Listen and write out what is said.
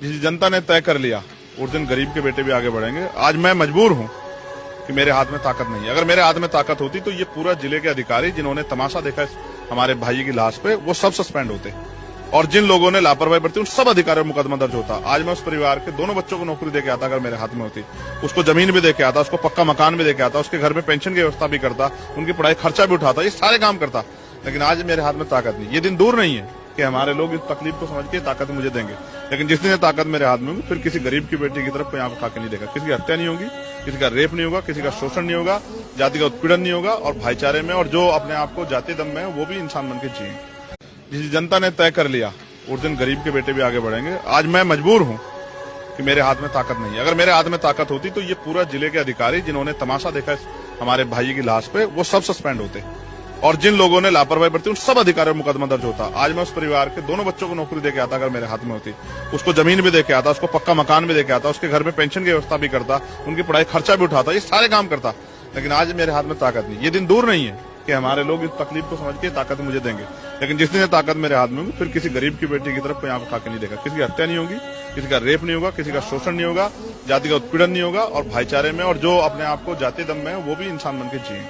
जिस जनता ने तय कर लिया उस दिन गरीब के बेटे भी आगे बढ़ेंगे। आज मैं मजबूर हूं कि मेरे हाथ में ताकत नहीं है। अगर मेरे हाथ में ताकत होती तो ये पूरा जिले के अधिकारी जिन्होंने तमाशा देखा इस हमारे भाई की लाश पे, वो सब सस्पेंड होते और जिन लोगों ने लापरवाही बरती उन सब अधिकारियों पर मुकदमा दर्ज होता। आज मैं उस परिवार के दोनों बच्चों को नौकरी देके आता अगर मेरे हाथ में होती, उसको जमीन भी देके आता, उसको पक्का मकान भी देके आता, उसके घर में पेंशन की व्यवस्था भी करता, उनकी पढ़ाई खर्चा भी उठाता, ये सारे काम करता। लेकिन आज मेरे हाथ में ताकत नहीं। ये दिन दूर नहीं है कि हमारे लोग इस तकलीफ को समझ के ताकत मुझे देंगे, लेकिन जिस दिन ये ताकत मेरे हाथ में होगी फिर किसी गरीब की बेटी की तरफ कोई आंख उठा के नहीं देगा। किसी की हत्या नहीं होगी, किसी का रेप नहीं होगा, किसी का शोषण नहीं होगा, जाति का उत्पीड़न नहीं होगा और भाईचारे में, और जो अपने आप को जाति दम में है वो भी इंसान बन के जिए। जिस जनता ने तय कर लिया उस दिन गरीब के बेटे भी आगे बढ़ेंगे। आज मैं मजबूर हूं कि मेरे हाथ में ताकत नहीं है। अगर मेरे हाथ में ताकत होती तो ये पूरा जिले के अधिकारी जिन्होंने तमाशा देखा इस हमारे भाई की लाश पे, वो सब सस्पेंड होते और जिन लोगों ने लापरवाही बरती उन सब अधिकारियों पर मुकदमा दर्ज होता। आज मैं उस परिवार के दोनों बच्चों को नौकरी देके आता अगर मेरे हाथ में होती, उसको जमीन भी देके आता, उसको पक्का मकान भी देके आता, उसके घर में पेंशन की व्यवस्था भी करता, उनकी पढ़ाई खर्चा भी उठाता, ये सारे काम करता। लेकिन आज मेरे हाथ में ताकत नहीं। ये दिन दूर नहीं है कि हमारे लोग इस तकलीफ को समझ के ताकत मुझे देंगे, लेकिन जिस दिन ये ताकत मेरे हाथ में होगी फिर किसी गरीब की बेटी की तरफ कोई आंख उठा के नहीं देगा। किसी की हत्या नहीं होगी, किसी का रेप नहीं होगा, किसी का शोषण नहीं होगा, जाति का उत्पीड़न नहीं होगा और भाईचारे में, और जो अपने आप को जाति दम में है वो भी इंसान बन के जिए।